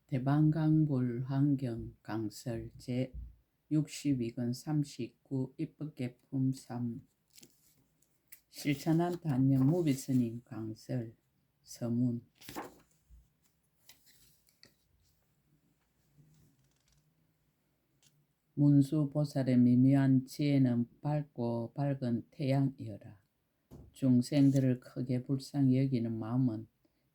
대방강불 환경 강설 제 62권 39 입법개품 3 실천한 단연 무비스님 강설 서문 문수보살의 미묘한 지혜는 밝고 밝은 태양이어라. 중생들을 크게 불쌍히 여기는 마음은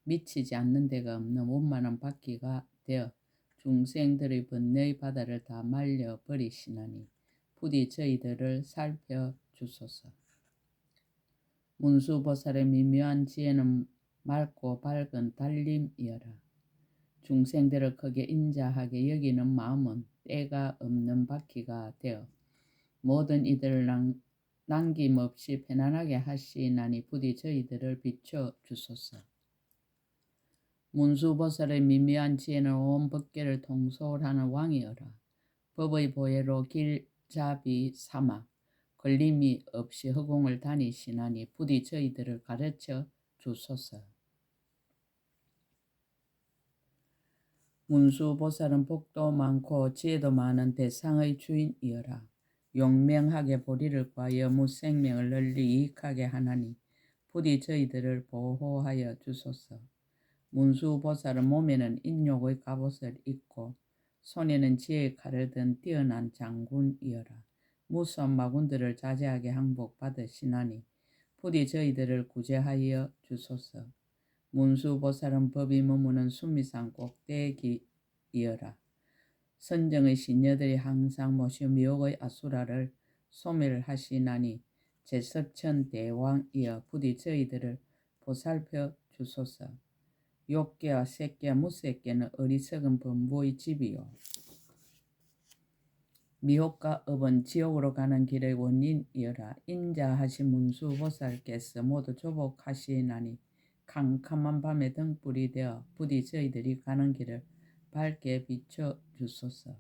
미치지 않는 데가 없는 원만한 바퀴가 되어 중생들의 번뇌의 바다를 다 말려버리시나니 부디 저희들을 살펴주소서. 문수보살의 미묘한 지혜는 맑고 밝은 달림이어라. 중생들을 크게 인자하게 여기는 마음은 때가 없는 바퀴가 되어 모든 이들을 남김없이 편안하게 하시나니 부디 저희들을 비춰주소서. 문수보살의 미묘한 지혜는 온 법계를 통솔하는 왕이어라. 법의 보혜로 길잡이 삼아 걸림이 없이 허공을 다니시나니 부디 저희들을 가르쳐 주소서. 문수보살은 복도 많고 지혜도 많은 대상의 주인이어라. 용맹하게 보리를 구하여 무생명을 널리 이익하게 하나니 부디 저희들을 보호하여 주소서. 문수보살은 몸에는 인욕의 갑옷을 입고 손에는 지혜의 칼을 든 뛰어난 장군이어라. 무수한 마군들을 자제하게 항복받으시나니 부디 저희들을 구제하여 주소서. 문수보살은 법이 머무는 수미산 꼭대기이어라. 선정의 신녀들이 항상 모시어 미혹의 아수라를 소멸하시나니 제섭천 대왕이여 부디 저희들을 보살펴 주소서. 욕계와 색계와 무색계는 어리석은 범부의 집이요 미혹과 업은 지옥으로 가는 길의 원인이어라. 인자하신 문수보살께서 모두 조복하시나니 캄캄한 밤에 등불이 되어 부디 저희들이 가는 길을 밝게 비춰주소서.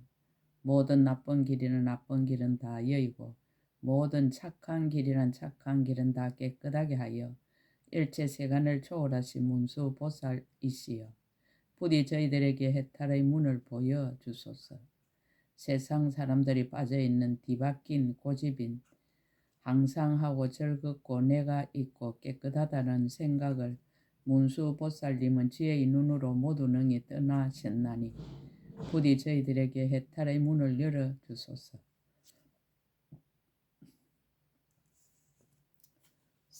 모든 나쁜 길이는 나쁜 길은 다 여의고 모든 착한 길이란 착한 길은 다 깨끗하게 하여 일체 세간을 초월하신 문수보살이시여 부디 저희들에게 해탈의 문을 보여주소서. 세상 사람들이 빠져있는 뒤바뀐 고집인 항상하고 즐겁고 내가 있고 깨끗하다는 생각을 문수보살님은 지혜의 눈으로 모두 능히 떠나셨나니 부디 저희들에게 해탈의 문을 열어주소서.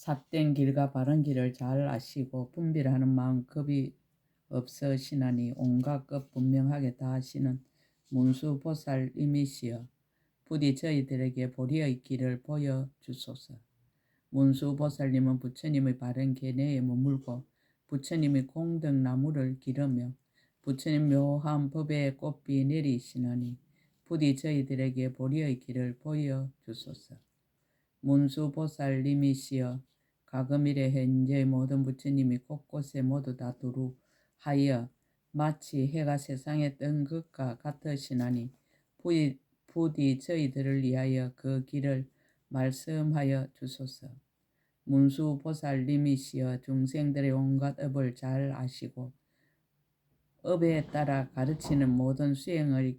삿된 길과 바른 길을 잘 아시고 분별하는 마음 겁이 없으시나니 온갖 것 분명하게 다 하시는 문수보살님이시여 부디 저희들에게 보리의 길을 보여주소서. 문수보살님은 부처님의 바른 계내에 머물고 부처님의 공덕나무를 기르며 부처님 묘한 법의 꽃비 내리시나니 부디 저희들에게 보리의 길을 보여주소서. 문수보살님이시여 가금일의 현재 모든 부처님이 곳곳에 모두 다 두루하여 마치 해가 세상에 뜬 것과 같으시나니 부디 저희들을 위하여 그 길을 말씀하여 주소서. 문수보살님이시여 중생들의 온갖 업을 잘 아시고 업에 따라 가르치는 모든 수행의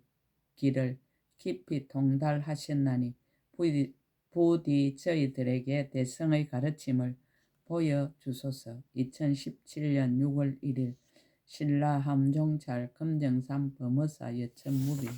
길을 깊이 통달하셨나니 부디 저희들에게 대성의 가르침을 보여주소서. 2017년 6월 1일 신라함종찰 금정산 범어사 여천무비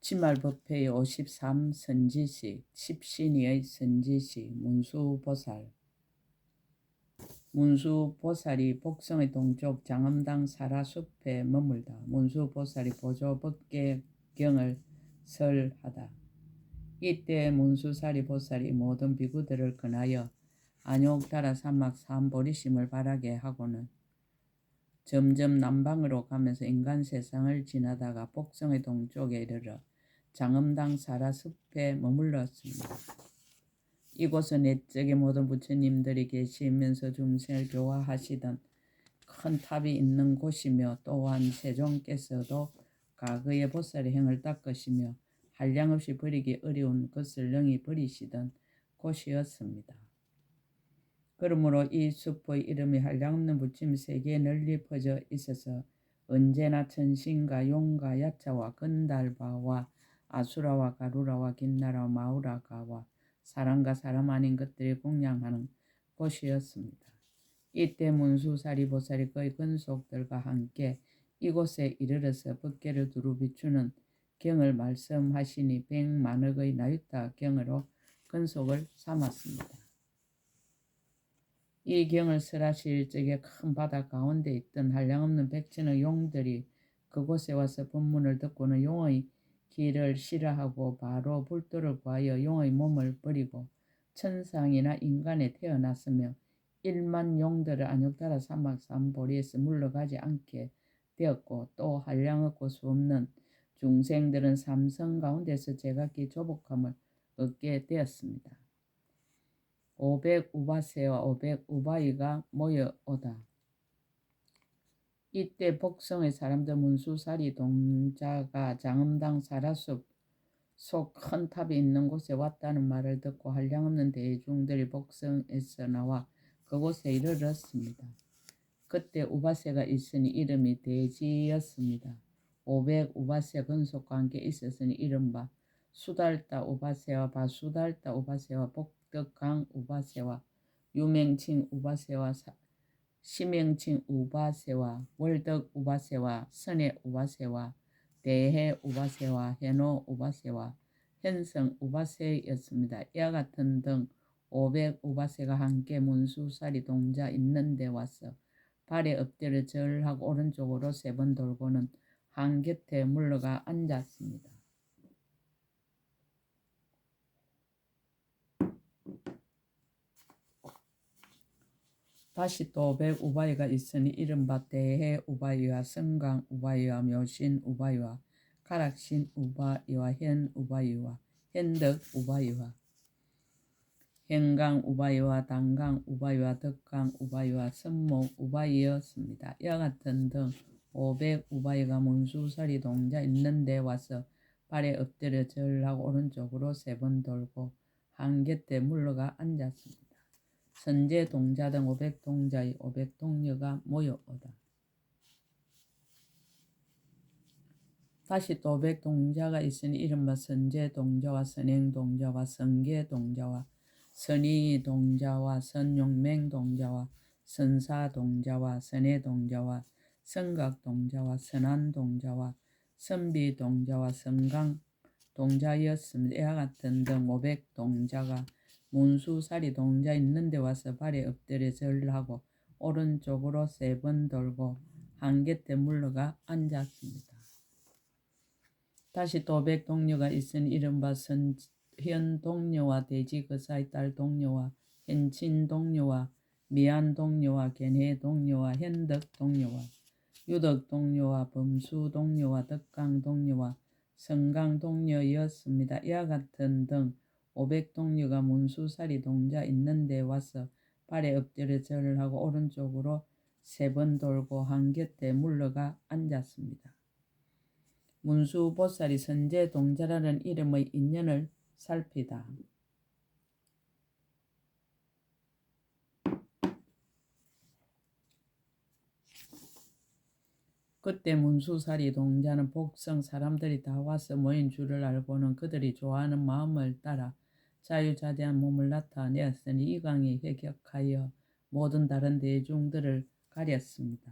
7말법회의 53 선지식 10신의의 선지식 문수보살 문수보살이 복성의 동쪽 장엄당 사라숲에 머물다. 문수보살이 보조법계경을 설하다. 이때 문수사리보살이 모든 비구들을 권하여 안욕다라 사막 삼보리심을 바라게 하고는 점점 남방으로 가면서 인간 세상을 지나다가 복성의 동쪽에 이르러 장엄당 사라숲에 머물렀습니다. 이곳은 옛적의 모든 부처님들이 계시면서 중생을 교화하시던 큰 탑이 있는 곳이며 또한 세종께서도 과거의 보살의 행을 닦으시며 한량없이 버리기 어려운 것을 능히 버리시던 곳이었습니다. 그러므로 이 숲의 이름이 한량없는 부처님 세계에 널리 퍼져 있어서 언제나 천신과 용과 야차와 건달바와 아수라와 가루라와 김나라와 마우라가와 사람과 사람 아닌 것들이 공양하는 곳이었습니다. 이때 문수사리 보살이 그의 근속들과 함께 이곳에 이르러서 법계를 두루 비추는 경을 말씀하시니 100만억의 나유타 경으로 근속을 삼았습니다. 이 경을 설하실 적에 큰 바다 가운데 있던 한량없는 백천의 용들이 그곳에 와서 법문을 듣고는 용의 길을 싫어하고 바로 불도를 구하여 용의 몸을 버리고 천상이나 인간에 태어났으며 1만 용들을 안욕따라 사막 삼보리에서 물러가지 않게 되었고 또 한량없고 수없는 중생들은 삼성 가운데서 제각기 조복함을 얻게 되었습니다. 500우바세와 500우바이가 모여오다. 이때 복성의 사람들 문수사리 동자가 장엄당 사라숲 속 큰 탑이 있는 곳에 왔다는 말을 듣고 한량없는 대중들이 복성에서 나와 그곳에 이르렀습니다. 그때 우바세가 있으니 이름이 대지였습니다. 500우바세 근속과 함께 있었으니 이른바 수달다 우바세와 바수달다 우바세와 복덕강 우바세와 유명칭 우바세와 시명칭 우바세와 월덕 우바세와 선해 우바세와 대해 우바세와 해노 우바세와 현성 우바세였습니다. 이와 같은 등 500우바세가 함께 문수사리 동자 있는 데 와서 발에 엎드려 절하고 오른쪽으로 3번 돌고는 한 곁에 물러가 앉았습니다. 다시 또 500우바이가 있으니 이른바 대해 우바이와 성강 우바이와 묘신 우바이와 가락신 우바이와 현 우바이와 현덕 우바이와 현강 우바이와 단강 우바이와 덕강 우바이와 선목 우바이였습니다. 이와 같은 등 500우바이가 문수사리 동자 있는 데 와서 발에 엎드려 절하고 오른쪽으로 3번 돌고 한 곁에 물러가 앉았습니다. 선제 동자 등 500동자의 500동녀가 모여오다. 다시 또 500동자가 있으니 이른바 선제 동자와 선행 동자와 성계 동자와 선의 동자와 선용맹 동자와 선사 동자와 선해 동자와 성각 동자와 선한 동자와 선비 동자와 성강 동자였습니다. 이와 같은 등 500동자가 문수사리 동자 있는 데 와서 발에 엎드려 절하고 오른쪽으로 3번 돌고 한 곁에 물러가 앉았습니다. 다시 또 500동녀가 있으니 이른바 현동녀와 대지 그 사이 딸 동녀와 현친동녀와 미안동녀와 견해동녀와 현덕동녀와 유덕동녀와 범수동녀와 덕강동녀와 성강동녀였습니다. 이와 같은 등 500동녀가 문수사리 동자 있는 데 와서 발에 엎드려 절하고 오른쪽으로 3번 돌고 한 곁에 물러가 앉았습니다. 문수보살이 선제 동자라는 이름의 인연을 살피다. 그때 문수사리 동자는 복성 사람들이 다 와서 모인 줄을 알고는 그들이 좋아하는 마음을 따라 자유자재한 몸을 나타내었으니 이강이 회격하여 모든 다른 대중들을 가렸습니다.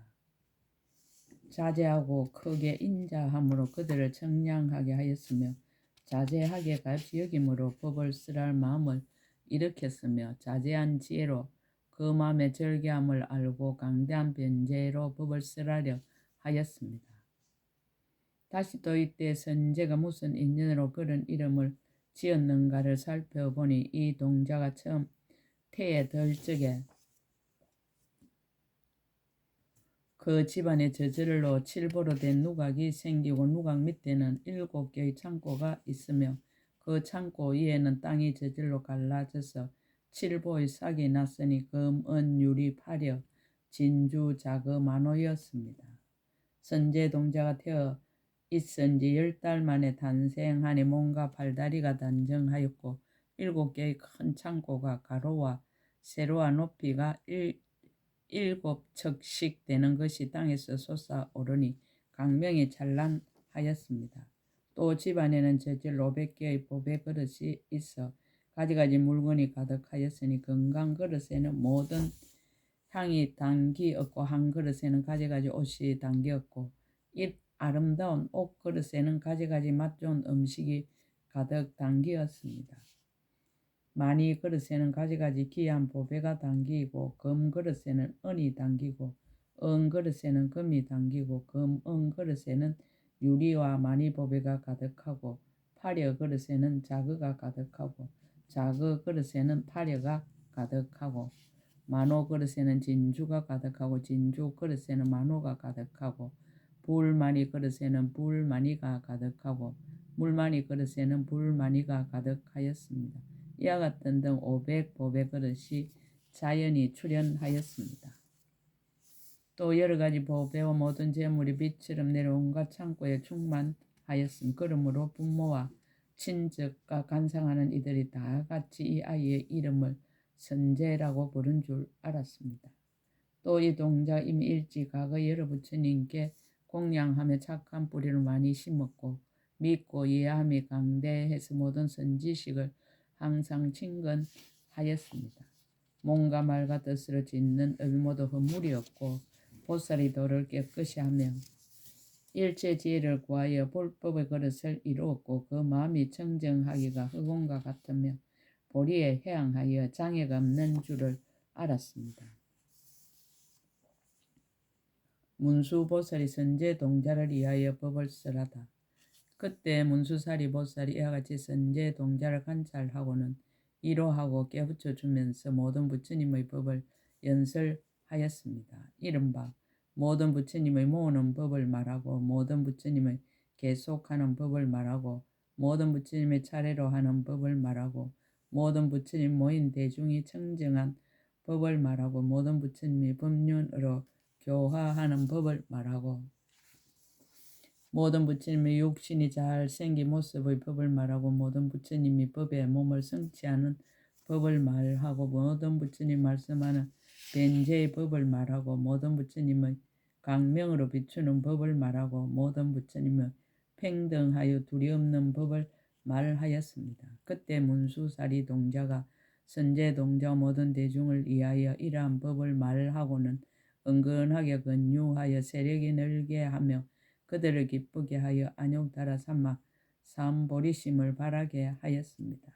자제하고 크게 인자함으로 그들을 청량하게 하였으며 자제하게 가시 여김으로 법을 쓰랄 마음을 일으켰으며 자제한 지혜로 그 마음의 절개함을 알고 강대한 변제로 법을 쓰라려 하였습니다. 다시 또 이때 선제가 무슨 인연으로 그런 이름을 지었는가를 살펴보니 이 동자가 처음 태에 들 적에 그 집안에 저절로 칠보로 된 누각이 생기고 누각 밑에는 7개의 창고가 있으며 그 창고 위에는 땅이 저절로 갈라져서 칠보의 싹이 났으니 금, 은, 유리, 파려, 진주, 자그, 만호였습니다. 선제 동자가 태어 있은지 10달 만에 탄생하니 몸과 팔다리가 단정하였고 7개의 큰 창고가 가로와 세로와 높이가 7척씩 되는 것이 땅에서 솟아오르니 강명이 찬란하였습니다. 또 집안에는 저질 500개의 보배 그릇이 있어 가지가지 물건이 가득하였으니 건강 그릇에는 모든 향이 담기었고 한 그릇에는 가지가지 옷이 담기었고 이 아름다운 옷 그릇에는 가지가지 맛 좋은 음식이 가득 담기었습니다. 많이 그릇에는 가지가지 귀한 보배가 담기고 금 그릇에는 은이 담기고 은 그릇에는 금이 담기고 은 그릇에는 유리와 많이 보배가 가득하고 파려 그릇에는 자그가 가득하고 자그 그릇에는 파려가 가득하고 만호 그릇에는 진주가 가득하고 진주 그릇에는 만호가 가득하고 불많이 그릇에는 불많이가 가득하고 물많이 그릇에는 불많이가 가득하였습니다. 이와 같은 등 500 보배 그릇이 자연히 출현하였습니다. 또 여러 가지 보배와 모든 재물이 빛처럼 내려온 온갖 창고에 충만하였음. 그러므로 부모와 친척과 간상하는 이들이 다 같이 이 아이의 이름을 선제라고 부른 줄 알았습니다. 또 이 동자 이미 일찍 과거 여러 부처님께 공양하며 착한 뿌리를 많이 심었고 믿고 이해함이 강대해서 모든 선지식을 항상 친근하였습니다. 몸과 말과 뜻으로 짓는 업 모두 허물이었고 보살이 도를 깨끗이 하며 일체 지혜를 구하여 불법의 그릇을 이루었고 그 마음이 청정하기가 흑온과 같으며 보리에 해양하여 장애가 없는 줄을 알았습니다. 문수보살이 선제동자를 위하여 법을 설하다. 그때 문수사리 보살이 이와 같이 선제동자를 관찰하고는 위로하고 깨우쳐 주면서 모든 부처님의 법을 연설하였습니다. 이른바 모든 부처님의 모으는 법을 말하고 모든 부처님의 계속하는 법을 말하고 모든 부처님의 차례로 하는 법을 말하고 모든 부처님 모인 대중이 청정한 법을 말하고 모든 부처님이 법륜으로 교화하는 법을 말하고 모든 부처님의 육신이 잘 생긴 모습의 법을 말하고 모든 부처님이 법에 몸을 성취하는 법을 말하고 모든 부처님 말씀하는 변제의 법을 말하고 모든 부처님의 강명으로 비추는 법을 말하고 모든 부처님의 평등하여 두려움는 법을 말하였습니다. 그때 문수사리 동자가 선제 동자 모든 대중을 위하여 이러한 법을 말하고는 은근하게 근유하여 세력이 늘게 하며 그들을 기쁘게 하여 안욕달아 삼아 삼보리심을 바라게 하였습니다.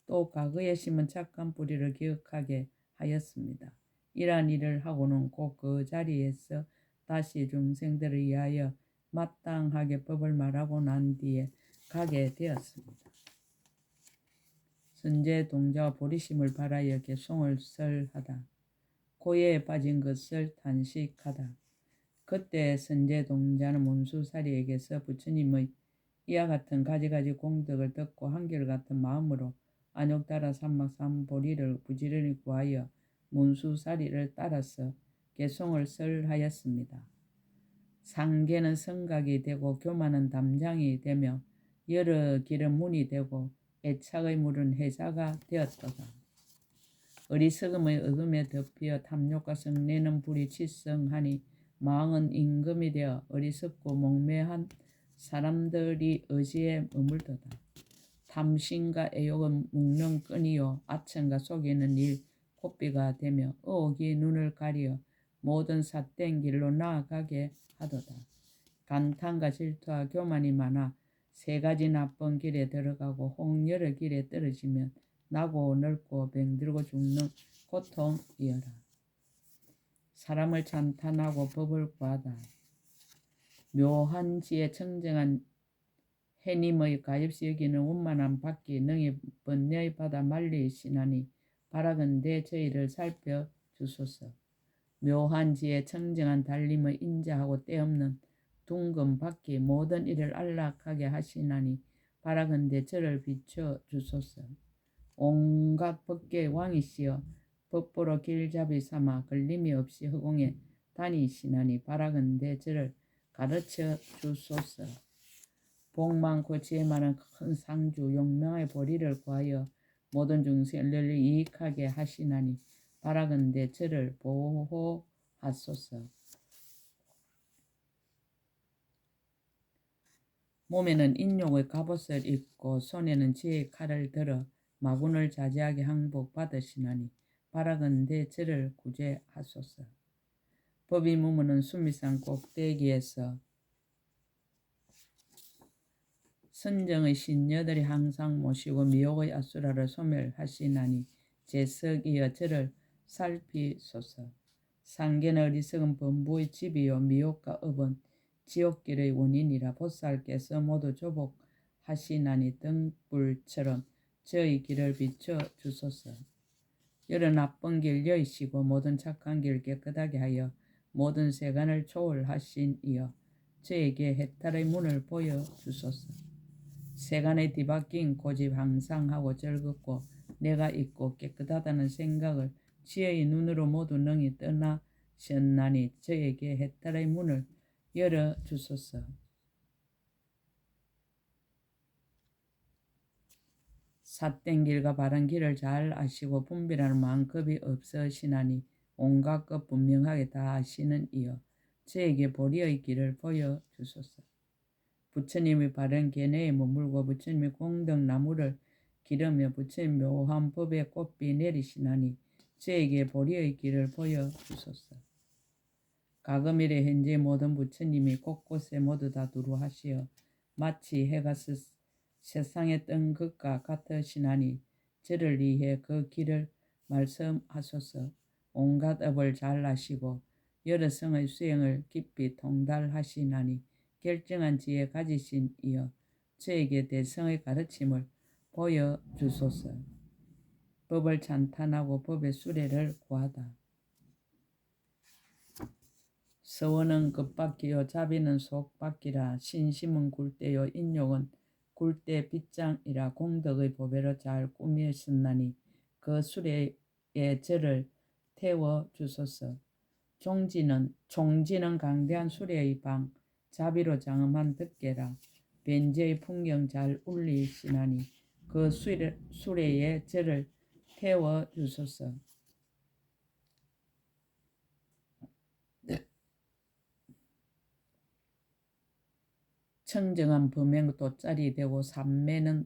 또 과거에 심은 착한 뿌리를 기억하게 하였습니다. 이러한 일을 하고는 곧 그 자리에서 다시 중생들을 위하여 마땅하게 법을 말하고 난 뒤에 가게 되었습니다. 선제 동자와 보리심을 바라여 개송을 설하다. 고해에 빠진 것을 탄식하다. 그때 선제 동자는 문수사리에게서 부처님의 이와 같은 가지가지 공덕을 듣고 한결같은 마음으로 안욕달아 삼막 삼보리를 부지런히 구하여 문수사리를 따라서 개송을 설하였습니다. 상계는 성각이 되고 교만은 담장이 되며 여러 길은 문이 되고 애착의 물은 해자가 되었도다. 어리석음의 어둠에 덮여 탐욕과 성내는 불이 치성하니 망은 임금이 되어 어리석고 목매한 사람들이 의지에 머물도다. 탐심과 애욕은 묶는 끈이요 아첨과 속이는 일 콧비가 되며 의혹이 눈을 가리어 모든 삿된 길로 나아가게 하도다. 간탄과 질투와 교만이 많아 세 가지 나쁜 길에 들어가고 홍열의 길에 떨어지면 나고 늙고 병들고 죽는 고통이여라. 사람을 찬탄하고 법을 구하다. 묘한 지에 청정한 해님의 가엾이 여기는 원만한 밖이 능히 번뇌의 바다 말리시나니 바라건대 저희를 살펴주소서. 묘한 지에 청정한 달림의 인자하고 때없는 둥근 밖이 모든 일을 안락하게 하시나니 바라건대 저를 비춰주소서. 온갖 법계의 왕이시여 법보로 길잡이 삼아 걸림이 없이 허공에 다니시나니 바라건대 저를 가르쳐 주소서. 복 많고 지혜 많은 큰 상주 용명의 보리를 구하여 모든 중생을 널리 이익하게 하시나니 바라건대 저를 보호하소서. 몸에는 인욕의 갑옷을 입고 손에는 지혜의 칼을 들어 마군을 자제하게 항복받으시나니 바라건대 저를 구제하소서. 법이 무무는 수미산 꼭대기에서 선정의 신녀들이 항상 모시고 미혹의 아수라를 소멸하시나니 제석이여 저를 살피소서. 상계는 어리석은 범부의 집이요 미혹과 업은 지옥길의 원인이라 보살께서 모두 조복하시나니 등불처럼 저의 길을 비춰 주소서. 여러 나쁜 길 여의시고 모든 착한 길 깨끗하게 하여 모든 세간을 초월하신 이여 저에게 해탈의 문을 보여주소서. 세간의 뒤바뀐 고집 항상 하고 즐겁고 내가 있고 깨끗하다는 생각을 지혜의 눈으로 모두 능히 떠나셨나니 저에게 해탈의 문을 열어주소서. 삿된 길과 바른 길을 잘 아시고 분별하는 마음 겁이 없으시나니 온갖 것 분명하게 다 아시는 이여 저에게 보리의 길을 보여주소서. 부처님이 바른 계내에 머물고 부처님이 공덕나무를 기르며 부처님 묘한 법에 꽃비 내리시나니 저에게 보리의 길을 보여주소서. 가금일의 현재 모든 부처님이 곳곳에 모두 다 두루하시어 마치 해가 세상에 뜬 것과 같으시나니 저를 위해 그 길을 말씀하소서. 온갖 업을 잘 아시고 여러 성의 수행을 깊이 통달하시나니 결정한 지혜 가지신 이여 저에게 대성의 가르침을 보여주소서. 법을 찬탄하고 법의 수레를 구하다. 서원은 끝바퀴요 자비는 속바퀴라. 신심은 굴대요 인욕은 굴대 빗장이라. 공덕의 보배로 잘 꾸미셨나니 그 수레에 저를 태워주소서. 종지는 강대한 수레의 방 자비로 장엄한 덮개라. 변제의 풍경 잘 울리시나니 그 수레에 저를 태워주소서. 청정한 범행 돗자리 되고 삼매는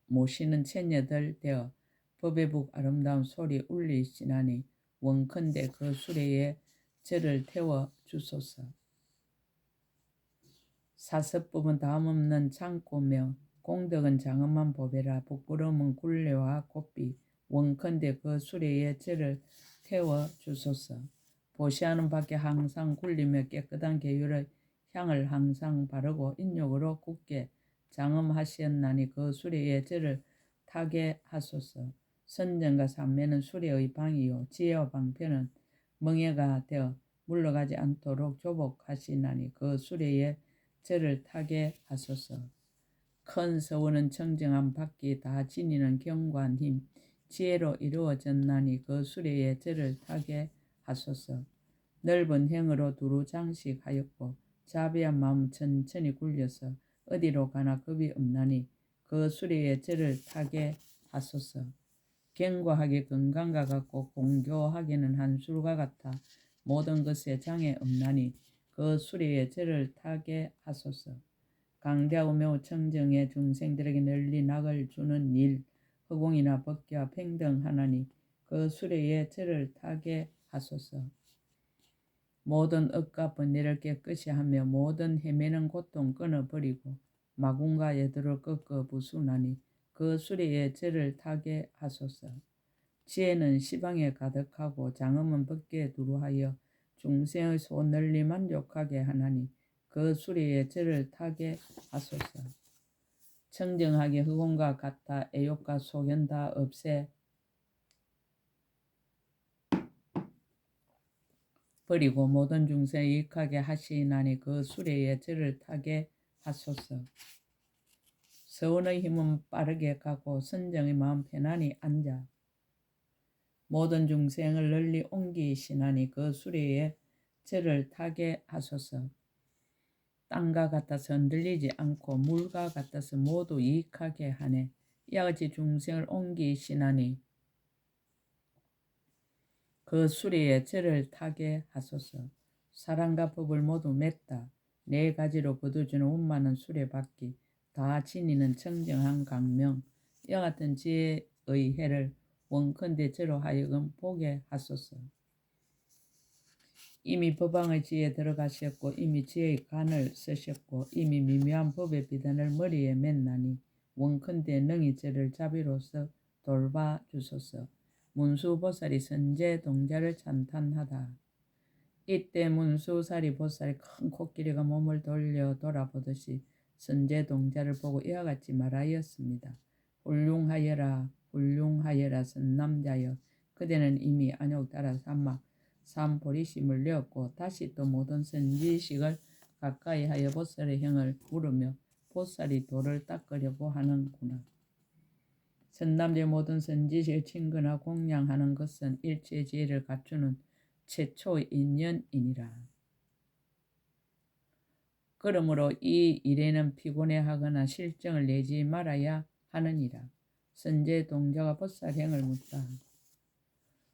모시는 처녀들 되어 법의 북 아름다운 소리 울리시나니 원컨대 그 수레에 저를 태워주소서. 사섭법은 다음없는 창고며 공덕은 장엄한 보배라. 부끄러움은 굴레와 고삐 원컨대 그 수레에 저를 태워주소서. 보시하는 밖에 항상 굴리며 깨끗한 계율의 향을 항상 바르고 인욕으로 굳게 장엄하시었나니 그 수레에 저를 타게 하소서. 선정과 삼매는 수레의 방이요 지혜와 방편은 멍에가 되어 물러가지 않도록 조복하시나니 그 수레에 저를 타게 하소서. 큰 서원은 청정한 바퀴 다 지니는 견고한 힘 지혜로 이루어졌나니 그 수레에 저를 타게 하소서. 넓은 행으로 두루 장식하였고 자비한 마음 천천히 굴려서 어디로 가나 겁이 없나니 그 수레에 저를 타게 하소서. 견고하게 건강과 같고 공교하게는 한술과 같아 모든 것에 장애 없나니 그 수레에 저를 타게 하소서. 강대하고 매우 청정의 중생들에게 널리 낙을 주는 일 허공이나 법계와 평등하나니 그 수레에 저를 타게 하소서. 모든 억과 번뇌를 깨끗이 하며 모든 헤매는 고통 끊어버리고 마군과 여도를 꺾어 부수나니 그 수레에 저를 타게 하소서. 지혜는 시방에 가득하고 장엄은 법계에 두루하여 중생의 소 널리 만족하게 하나니 그 수레에 저를 타게 하소서. 청정하게 흑원과 같아 애욕과 소견 다 없애 버리고 모든 중생을 이익하게 하시나니 그 수레에 저를 타게 하소서. 서원의 힘은 빠르게 가고 선정의 마음 편안히 앉아 모든 중생을 널리 옮기시나니 그 수레에 저를 타게 하소서. 땅과 같아서 흔들리지 않고 물과 같아서 모두 이익하게 하네. 이와 같이 중생을 옮기시나니 그 수레에 저를 타게 하소서. 사랑과 법을 모두 맺다. 네 가지로 거두주는 운많은 수레바퀴 다 지니는 청정한 강명. 이와 같은 지혜의 해를 원컨대 저로 하여금 보게 하소서. 이미 법왕의 지혜에 들어가셨고 이미 지혜의 간을 쓰셨고 이미 미묘한 법의 비단을 머리에 맸나니 원컨대 능히 저를 자비로서 돌봐주소서. 문수보살이 선제 동자를 찬탄하다. 이때 문수사리 보살이 큰 코끼리가 몸을 돌려 돌아보듯이 선제 동자를 보고 이와 같이 말하였습니다. 훌륭하여라 훌륭하여라 선남자여. 그대는 이미 안욕따라 사막 삼보리심을 내었고 다시 또 모든 선지식을 가까이 하여 보살의 형을 물으며 보살이 돌을 닦으려고 하는구나. 선남자의 모든 선지식을 친근하 공양하는 것은 일체 지혜를 갖추는 최초의 인연이니라. 그러므로 이 일에는 피곤해하거나 실정을 내지 말아야 하느니라. 선제 동자가 보살행을 묻다.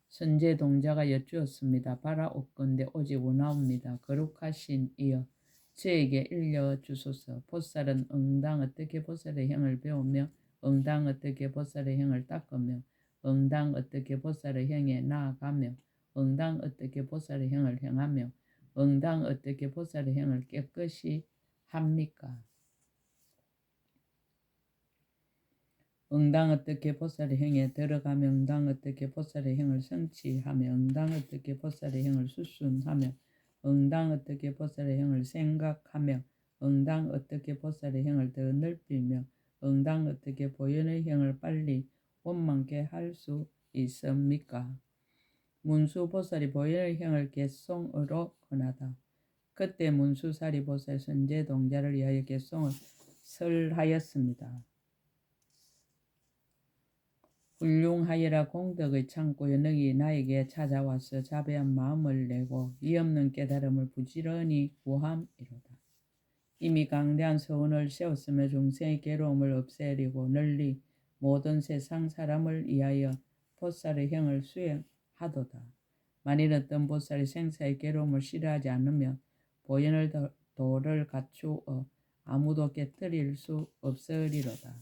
선제 동자가 여쭈었습니다. 바라옵건대 오직 원하옵니다. 거룩하신 이여 저에게 일려주소서. 보살은 응당 어떻게 보살의 행을 배우며 응당 어떻게 보살의 행을 닦으며 응당 어떻게 보살의 행에 나아가며 응당 어떻게 보살의 행을 행하며 응당 어떻게 보살의 행을 깨끗이 합니까? 응당 어떻게 보살의 행에 들어가며 응당 어떻게 보살의 행을 성취하며 응당 어떻게 보살의 행을 수순하며 응당 어떻게 보살의 행을 생각하며 응당 어떻게 보살의 행을 더 넓히며 응당 어떻게 보현의 행을 빨리 원만케 할 수 있습니까? 문수보살이 보현의 행을 개송으로 권하다. 그때 문수사리 보살 선제 동자를 위하여 개송을 설하였습니다. 훌륭하여라 공덕의 창고여 능히 나에게 찾아와서 자비한 마음을 내고 이없는 깨달음을 부지런히 구함이로다. 이미 강대한 서원을 세웠으며 중생의 괴로움을 없애리고 널리 모든 세상 사람을 위하여 보살의 행을 수행하도다. 만일 어떤 보살이 생사의 괴로움을 싫어하지 않으며 보현을 도를 갖추어 아무도 깨뜨릴 수 없으리로다.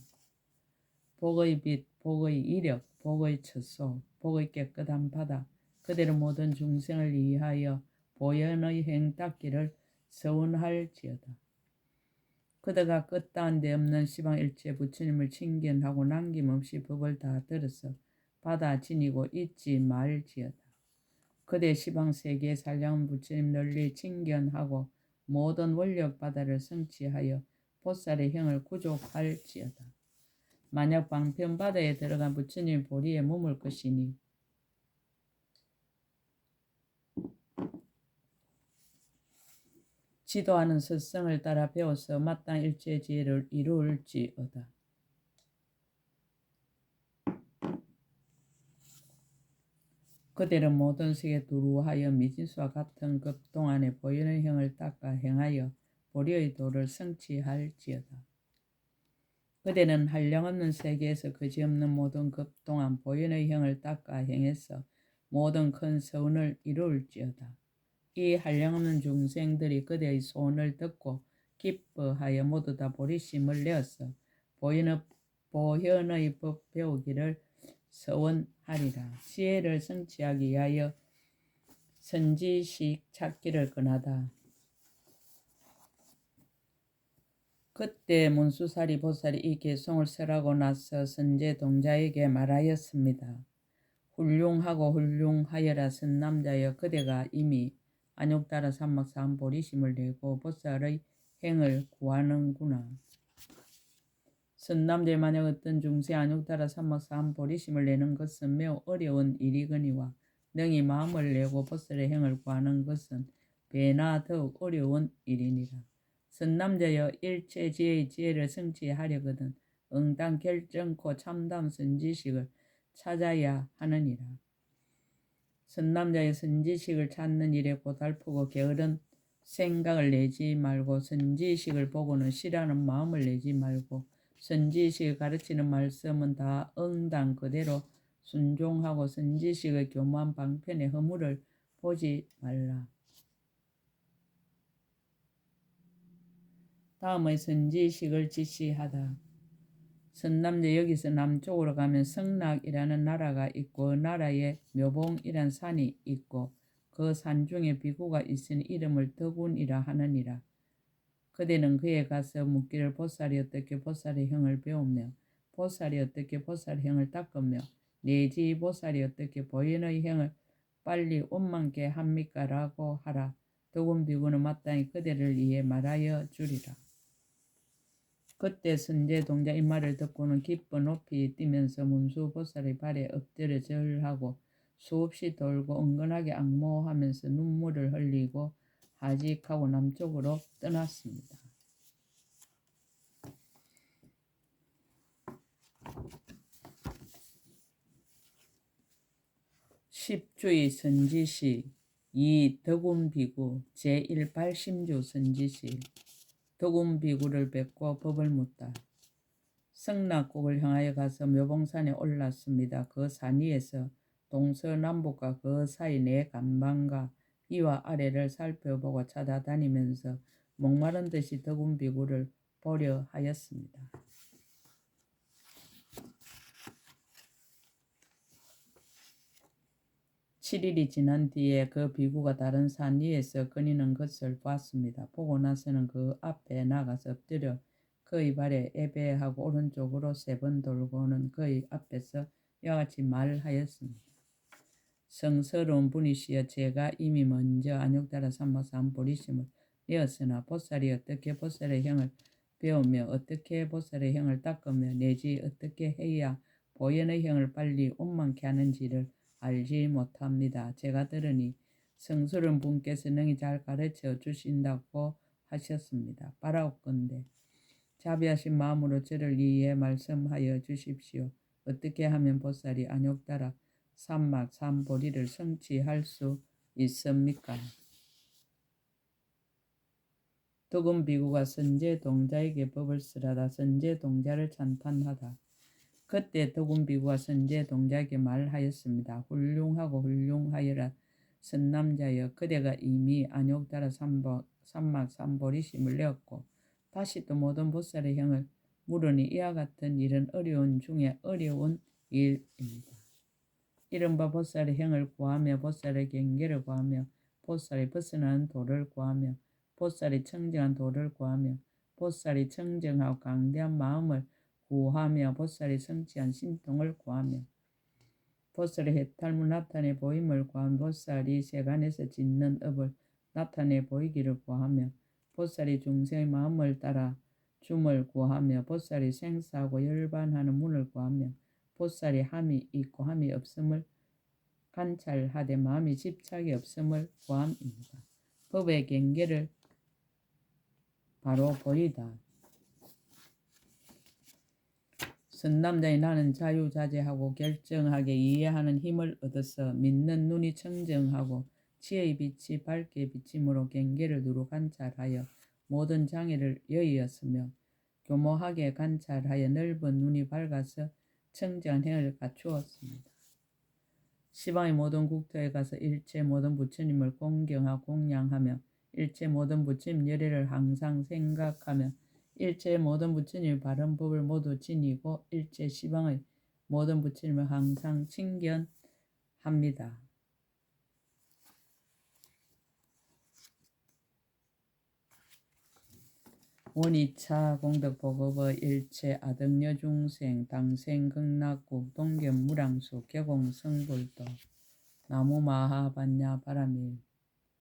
복의 빛, 복의 이력, 복의 처소, 복의 깨끗한 바다, 그대로 모든 중생을 위하여 보현의 행 닦기를 서원할지어다. 그대가 끝다한 데 없는 시방일체 부처님을 칭견하고 남김없이 법을 다 들어서 받아 지니고 잊지 말지어다. 그대 시방세계에 살려온 부처님 널리 칭견하고 모든 원력 바다를 성취하여 보살의 형을 구족할지어다. 만약 방편바다에 들어간 부처님 보리에 머물 것이니 지도하는 스승을 따라 배워서 마땅 일체 지혜를 이루을지어다. 그대는 모든 세계 두루하여 미진수와 같은 급동안에 보현의 형을 닦아 행하여 보리의 도를 성취할지어다. 그대는 한량없는 세계에서 그지없는 모든 급동안 보현의 형을 닦아 행해서 모든 큰 서운을 이루을지어다. 이 한량없는 중생들이 그대의 소원을 듣고 기뻐하여 모두 다 보리심을 내어서 보현의 법 배우기를 서원하리라. 지혜를 성취하기 위하여 선지식 찾기를 권하다. 그때 문수사리 보살이 이 개송을 설하고 나서 선제 동자에게 말하였습니다. 훌륭하고 훌륭하여라 선남자여. 그대가 이미 안욕따라 삼막사한 보리심을 내고 보살의 행을 구하는구나. 선남자의 만약 어떤 중생 안욕따라 삼막사한 보리심을 내는 것은 매우 어려운 일이거니와 능히 마음을 내고 보살의 행을 구하는 것은 배나 더욱 어려운 일이니라. 선남자여 일체 지혜의 지혜를 성취하려거든 응당 결정코 참담 선지식을 찾아야 하느니라. 선남자의 선지식을 찾는 일에 고달프고 게으른 생각을 내지 말고 선지식을 보고는 싫어하는 마음을 내지 말고 선지식이 가르치는 말씀은 다 응당 그대로 순종하고 선지식의 교묘한 방편의 허물을 보지 말라. 다음의 선지식을 지시하다. 선남제 여기서 남쪽으로 가면 성락이라는 나라가 있고 그 나라에 묘봉이란 산이 있고 그 산 중에 비구가 있으니 이름을 덕운이라 하느니라. 그대는 그에 가서 묻기를 보살이 어떻게 보살의 형을 배우며 보살이 어떻게 보살의 형을 닦으며 내지 보살이 어떻게 보현의 형을 빨리 원만케 합니까? 라고 하라. 덕운 비구는 마땅히 그대를 위해 말하여 주리라. 그때 선제동자 이 말을 듣고는 기뻐 높이 뛰면서 문수보살의 발에 엎드려 절하고 수없이 돌고 은근하게 악모하면서 눈물을 흘리고 하직하고 남쪽으로 떠났습니다. 10주의 선지시 2. 덕운비구 제1발심주 선지시 덕운비구를 뵙고 법을 묻다. 성락국을 향하여 가서 묘봉산에 올랐습니다. 그 산 위에서 동서남북과 그 사이 네 간방과 위와 아래를 살펴보고 찾아다니면서 목마른 듯이 덕운비구를 보려 하였습니다. 7일이 지난 뒤에 그 비구가 다른 산 위에서 거니는 것을 봤습니다. 보고 나서는 그 앞에 나가서 엎드려 그의 발에 예배하고 오른쪽으로 3번 돌고는 그의 앞에서 이와 같이 말하였습니다. 성스러운 분이시여, 제가 이미 먼저 안욕달아 삼박산 보리심을 내었으나 보살이 어떻게 보살의 형을 배우며 어떻게 보살의 형을 닦으며 내지 어떻게 해야 보현의 형을 빨리 원만케 하는지를 알지 못합니다. 제가 들으니 성스러운 분께서 능히 잘 가르쳐 주신다고 하셨습니다. 바라옵건대 자비하신 마음으로 저를 위해 말씀하여 주십시오. 어떻게 하면 보살이 안욕달아 삼박삼보리를 성취할 수 있습니까? 덕운비구가 선제동자에게 법을 쓰라다. 선제동자를 찬탄하다. 그때 덕운비구가 선제동자에게 말하였습니다. 훌륭하고 훌륭하여라 선남자여, 그대가 이미 안욕달아 삼박삼보리심을 내었고 다시 또 모든 보살의 형을 물으니 이와 같은 일은 어려운 중에 어려운 일입니다. 이른바 보살의 형을 구하며 보살의 경계를 구하며 보살이 벗어나는 도를 구하며 보살이 청정한 도를 구하며 보살이 청정하고 강대한 마음을 구하며 보살이 성취한 신통을 구하며 보살의 해탈문 나타내 보임을 구하며 보살이 세간에서 짓는 업을 나타내 보이기를 구하며 보살이 중생의 마음을 따라 줌을 구하며 보살이 생사하고 열반하는 문을 구하며 보살이 함이 있고 함이 없음을 관찰하되 마음이 집착이 없음을 구함입니다. 법의 경계를 바로 보이다. 선남자의 나는 자유자재하고 결정하게 이해하는 힘을 얻어서 믿는 눈이 청정하고 지혜의 빛이 밝게 비침으로 경계를 두루 관찰하여 모든 장애를 여의었으며 교모하게 관찰하여 넓은 눈이 밝아서 청정한 행을 갖추었습니다. 시방의 모든 국토에 가서 일체 모든 부처님을 공경하고 공양하며 일체 모든 부처님 열애를 항상 생각하며 일체 모든 부처님의 바른 법을 모두 지니고 일체 시방의 모든 부처님을 항상 칭견합니다. 원이차 공덕보급의 일체 아등여 중생 당생 극락국 동견무량수 개공성불도 나무마하반야 바라밀